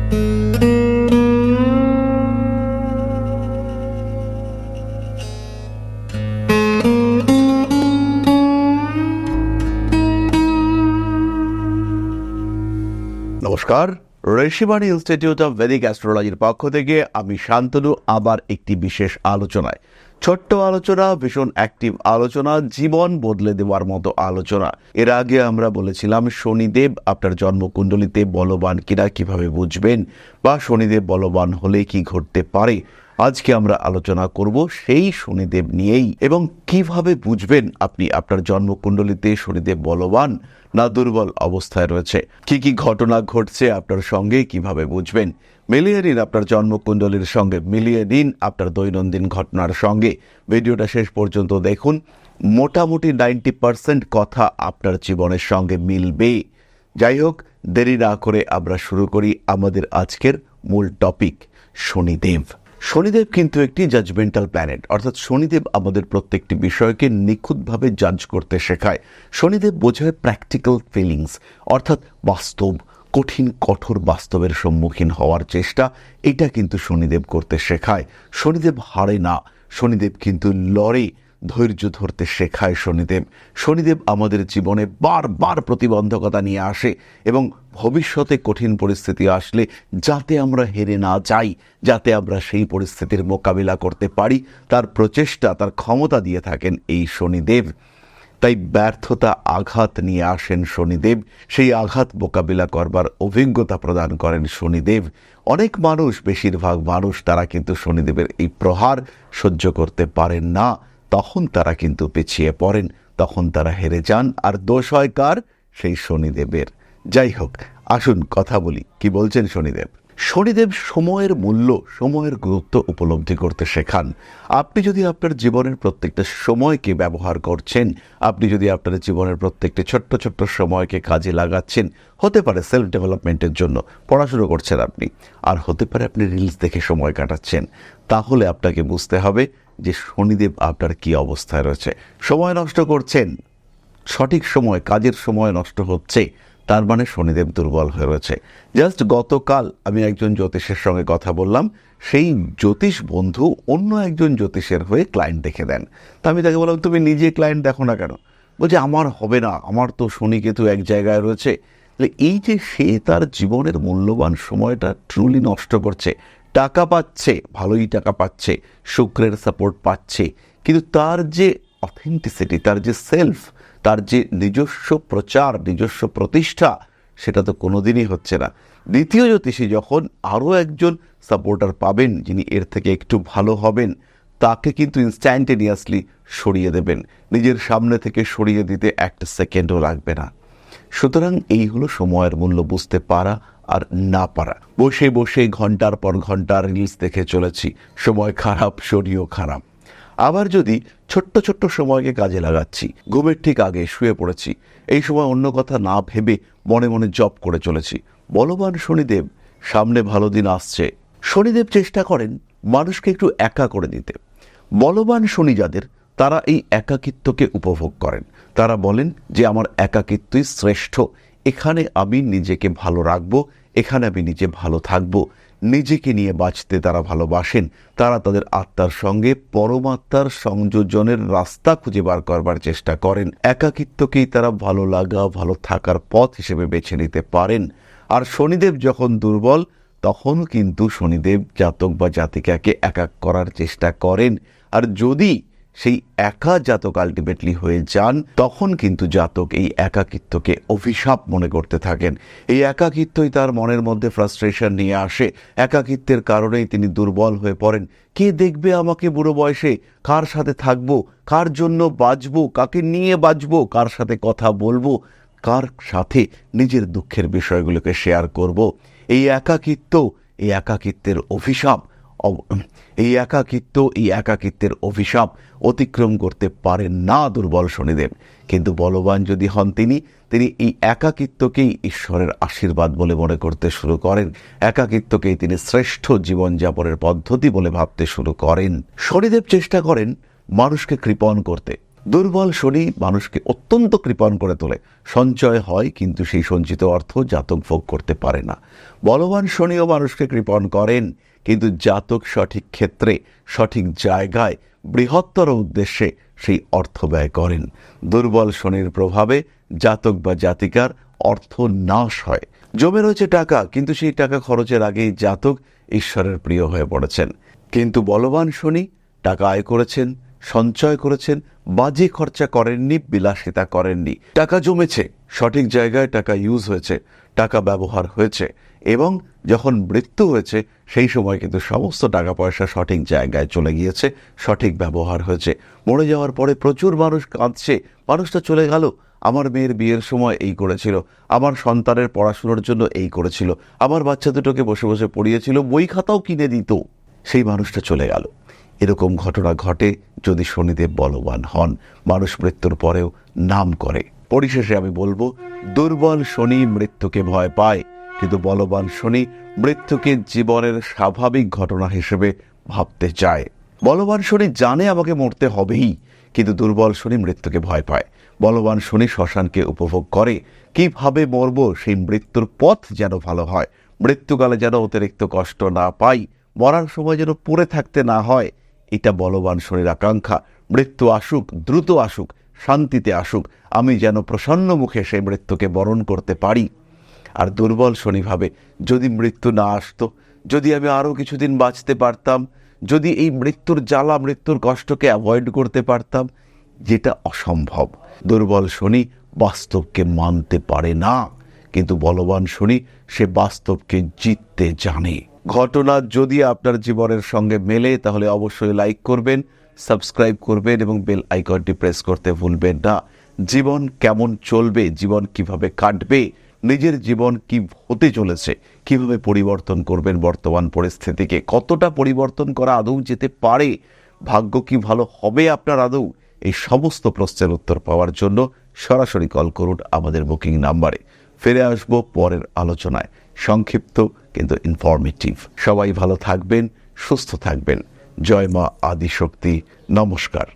নমস্কার, Rishibani institute of Vedic অ্যাস্ট্রোলজির পক্ষ থেকে আমি শান্তনু আবার একটি বিশেষ আলোচনায়। ছোট্ট আলোচনা, ভীষণ অ্যাক্টিভ আলোচনা, জীবন বদলে দেওয়ার মতো আলোচনা। এর আগে আমরা বলেছিলাম শনিদেব আপনার জন্মকুণ্ডলিতে বলবান কিনা কিভাবে বুঝবেন, বা শনিদেব বলবান হলে কি ঘটতে পারে। আজকে আমরা আলোচনা করব সেই শনিদেব নিয়েই, এবং কিভাবে বুঝবেন আপনি আপনার জন্মকুণ্ডলিতে শনিদেব বলবান না দুর্বল অবস্থায় রয়েছে, কি কি ঘটনা ঘটছে আপনার সঙ্গে, কিভাবে বুঝবেন। মিলিয়ে নিন আপনার জন্মকুণ্ডলীর সঙ্গে, মিলিয়ে নিন আপনার দৈনন্দিন ঘটনার সঙ্গে। ভিডিওটা শেষ পর্যন্ত দেখুন, মোটামুটি 90% কথা আপনার জীবনের সঙ্গে মিলবে। যাই হোক, দেরি না করে আমরা শুরু করি আমাদের আজকের মূল টপিক, শনিদেব। শনিদেব কিন্তু একটি জাজমেন্টাল প্ল্যানেট, অর্থাৎ শনিদেব আমাদের প্রত্যেকটি বিষয়কে নিখুঁতভাবে জাজ করতে শেখায়। শনিদেব বোঝায় প্র্যাকটিক্যাল ফিলিংস, অর্থাৎ বাস্তব, কঠিন কঠোর বাস্তবের সম্মুখীন হওয়ার চেষ্টা, এটা কিন্তু শনিদেব করতে শেখায়। শনিদেব হারে না, শনিদেব কিন্তু লড়ে, ধৈর্য ধরতে শেখায় শনিদেব। শনিদেব আমাদের জীবনে বারবার প্রতিবন্ধকতা নিয়ে আসে, এবং ভবিষ্যতে কঠিন পরিস্থিতি আসলে যাতে আমরা হেরে না যাই, যাতে আমরা সেই পরিস্থিতির মোকাবিলা করতে পারি, তার প্রচেষ্টা, তার ক্ষমতা দিয়ে থাকেন এই শনিদেব। তাই ব্যর্থতা, আঘাত নিয়ে আসেন শনিদেব, সেই আঘাত মোকাবিলা করবার অভিজ্ঞতা প্রদান করেন শনিদেব। অনেক মানুষ, বেশিরভাগ মানুষ, তারা কিন্তু শনিদেবের এই প্রহার সহ্য করতে পারেন না, তখন তারা কিন্তু পিছিয়ে পড়েন, তখন তারা হেরে যান, আর দোষ হয় কার? সেই শনিদেবের। যাই হোক, আসুন কথা বলি, কি বলছেন শনিদেব। শনিদেব সময়ের মূল্য, সময়ের গুরুত্ব উপলব্ধি করতে শেখান। আপনি যদি আপনার জীবনের প্রত্যেকটা সময়কে ব্যবহার করছেন, আপনি যদি আপনার জীবনের প্রত্যেকটা ছোট্ট ছোট্ট সময়কে কাজে লাগাচ্ছেন, হতে পারে সেলফ ডেভেলপমেন্টের জন্য পড়াশুনো করছেন আপনি, আর হতে পারে আপনি রিলস দেখে সময় কাটাচ্ছেন, তাহলে আপনাকে বুঝতে হবে যে শনিদেব আপনার কি অবস্থায় রয়েছে। সময় নষ্ট করছেন, সঠিক সময়, কাজের সময় নষ্ট হচ্ছে, তার মানে শনিদেব দুর্বল হয়ে রয়েছে। জাস্ট গতকাল আমি একজন জ্যোতিষের সঙ্গে কথা বললাম, সেই জ্যোতিষ বন্ধু অন্য একজন জ্যোতিষের হয়ে ক্লায়েন্ট দেখে দেন। তা আমি তাকে বললাম, তুমি নিজে ক্লায়েন্ট দেখো না কেন? বলছে, আমার হবে না, আমার তো শনি কেতু এক জায়গায় রয়েছে। এই যে সে তার জীবনের মূল্যবান সময়টা ট্রুলি নষ্ট করছে, টাকা পাচ্ছে, ভালোই টাকা পাচ্ছে, শুক্রের সাপোর্ট পাচ্ছে, কিন্তু তার যে অথেন্টিসিটি, তার যে সেলফ, তার যে নিজস্ব প্রচার, নিজস্ব প্রতিষ্ঠা, সেটা তো কোনোদিনই হচ্ছে না। দ্বিতীয় জ্যোতিষী যখন আরও একজন সাপোর্টার পাবেন, যিনি এর থেকে একটু ভালো হবেন, তাকে কিন্তু ইনস্ট্যান্টেনিয়াসলি সরিয়ে দেবেন, নিজের সামনে থেকে সরিয়ে দিতে একটা সেকেন্ডও লাগবে না। সুতরাং এই হলো সময়ের মূল্য বুঝতে পারা আর না পারা। বসে বসে ঘন্টার পর ঘন্টা রিলস দেখে চলেছি, সময় খারাপ, শরীরও খারাপ। আবার যদি ছোট্ট ছোট্ট সময়কে কাজে লাগাচ্ছি, ঘুমের ঠিক আগে শুয়ে পড়েছি, এই সময় অন্য কথা না ভেবে মনে মনে জপ করে চলেছি, বলবান শনিদেব, সামনে ভালো দিন আসছে। শনিদেব চেষ্টা করেন মানুষকে একটু একা করে দিতে। বলবান শনি যাদের, তারা এই একাকিত্বকে উপভোগ করেন। তারা বলেন যে আমার একাকিত্বই শ্রেষ্ঠ, এখানে আমি নিজেকে ভালো রাখবো, এখানে আমি নিজে ভালো থাকবো। নিজেকে নিয়ে বাঁচতে তারা ভালোবাসেন। তারা তাদের আত্মার সঙ্গে পরমাত্মার সংযোজনের রাস্তা খুঁজে বার করবার চেষ্টা করেন। একাকিত্বকেই তারা ভালো লাগা, ভালো থাকার পথ হিসেবে বেছে নিতে পারেন। আর শনিদেব যখন দুর্বল, তখন কিন্তু শনিদেব জাতক বা জাতিকাকে একা করার চেষ্টা করেন। আর যদি সেই একা জাতক আলটিমেটলি হয়ে যান, তখন কিন্তু জাতক এই একাকিত্বকে অভিশাপ মনে করতে থাকেন। এই একাকিত্বই তার মনের মধ্যে ফ্রাস্ট্রেশন নিয়ে আসে। একাকিত্বের কারণেই তিনি দুর্বল হয়ে পড়েন। কে দেখবে আমাকে বুড়ো বয়সে? কার সাথে থাকবো? কার জন্য বাঁচবো? কাকে নিয়ে বাঁচবো? কার সাথে কথা বলবো? কার সাথে নিজের দুঃখের বিষয়গুলোকে শেয়ার করব? এই একাকিত্বের অভিশাপ, এই একাকিত্বের অভিশাপ অতিক্রম করতে পারেন না দুর্বল শনিদেব। কিন্তু বলবান যদি হন তিনি এই একাকিত্বকেই ঈশ্বরের আশীর্বাদ বলে মনে করতে শুরু করেন। একাকিত্বকেই তিনি শ্রেষ্ঠ জীবনযাপনের পদ্ধতি বলে ভাবতে শুরু করেন। শনিদেব চেষ্টা করেন মানুষকে কৃপণ করতে। দুর্বল শনি মানুষকে অত্যন্ত কৃপণ করে তোলে। সঞ্চয় হয় কিন্তু সেই সঞ্চিত অর্থ জাতক ভোগ করতে পারে না। বলবান শনিও মানুষকে কৃপণ করেন, কিন্তু জাতক সঠিক ক্ষেত্রে সঠিক জায়গায় বৃহত্তর উদ্দেশ্যে সেই অর্থ ব্যয় করেন। দুর্বল শনির প্রভাবে জাতক বা জাতিকার অর্থ নাশ হয়। জমে রয়েছে টাকা, কিন্তু সেই টাকা খরচের আগেই জাতক ঈশ্বরের প্রিয় হয়ে পড়েছেন। কিন্তু বলবান শনি টাকা আয় করেছেন, সঞ্চয় করেছেন, বাজে খরচা করেননি, বিলাসিতা করেননি। টাকা জমেছে, সঠিক জায়গায় টাকা ইউজ হয়েছে, টাকা ব্যবহার হয়েছে, এবং যখন মৃত্যু হয়েছে সেই সময় কিন্তু সমস্ত টাকা পয়সা সঠিক জায়গায় চলে গিয়েছে, সঠিক ব্যবহার হয়েছে। মরে যাওয়ার পরে প্রচুর মানুষ কাঁদছে, মানুষটা চলে গেল, আমার মেয়ের বিয়ের সময় এই করেছিল, আমার সন্তানের পড়াশোনার জন্য এই করেছিল, আমার বাচ্চা দুটোকে বসে বসে পড়িয়েছিল, বই খাতাও কিনে দিত, সেই মানুষটা চলে গেল। এরকম ঘটনা ঘটে যদি শনিদেব বলবান হন, মানুষ মৃত্যুর পরেও নাম করে। পরিশেষে আমি বলবো, দুর্বল শনি মৃত্যুকে ভয় পায়, কিন্তু বলবান শনি মৃত্যুকে জীবনের স্বাভাবিক ঘটনা হিসেবে ভাবতে চায়। বলবান শনি জানে আমাকে মরতে হবেই, কিন্তু দুর্বল শনি মৃত্যুকে ভয় পায়। বলবান শনি শ্মশানকে উপভোগ করে, কিভাবে মরব সেই মৃত্যুর পথ যেন ভালো হয়, মৃত্যুকালে যেন অতিরিক্ত কষ্ট না পাই, মরার সময় যেন পড়ে থাকতে না হয়, এটা বলবান শনির আকাঙ্ক্ষা। মৃত্যু আসুক, দ্রুত আসুক, শান্তিতে আসুক, আমি যেন প্রসন্ন মুখে সেই মৃত্যুকে বরণ করতে পারি। আর দুর্বল শনি ভাবে, যদি মৃত্যু না আসতো, যদি আমি আরও কিছুদিন বাঁচতে পারতাম, যদি এই মৃত্যুর জ্বালা, মৃত্যুর কষ্টকে অ্যাভয়েড করতে পারতাম, যেটা অসম্ভব। দুর্বল শনি বাস্তবকে মানতে পারে না, কিন্তু বলবান শনি সে বাস্তবকে জিততে জানে। ঘটনা যদি আপনার জীবনের সঙ্গে মেলে তাহলে অবশ্যই লাইক করবেন, সাবস্ক্রাইব করবেন এবং বেল আইকনটি প্রেস করতে ভুলবেন না। জীবন কেমন চলবে, জীবন কিভাবে কাটবে, নিজের জীবন কি হতে চলেছে, কিভাবে পরিবর্তন করবেন বর্তমান পরিস্থিতিকে, কতটা পরিবর্তন করা আদৌ যেতে পারে, ভাগ্য কি ভালো হবে আপনার আদৌ, এই সমস্ত প্রশ্নের উত্তর পাওয়ার জন্য সরাসরি কল করুন আমাদের বুকিং নাম্বারে। ফিরে আসবো পরের আলোচনায়, সংক্ষিপ্ত কিন্তু ইনফরমেটিভ। সবাই ভালো থাকবেন, সুস্থ থাকবেন। জয় মা আদিশক্তি। নমস্কার।